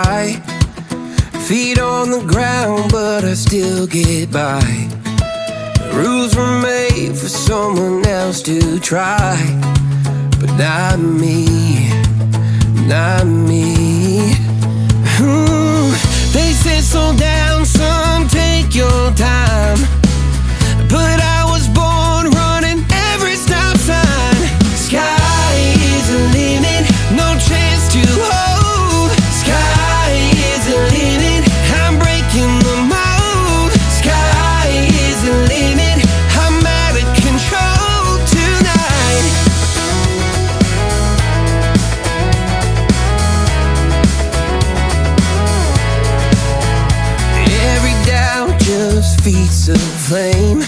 right. Feet on the ground, but I still get by. The rules were made for someone else to try, but not me, not me. They said slow down, son, take your time, but I was born running every stop sign. Sky is the limit, no chance to hold. Sky is the limit, I'm breaking the mold. Sky is the limit, I'm out of control tonight. Every doubt just feeds the flame.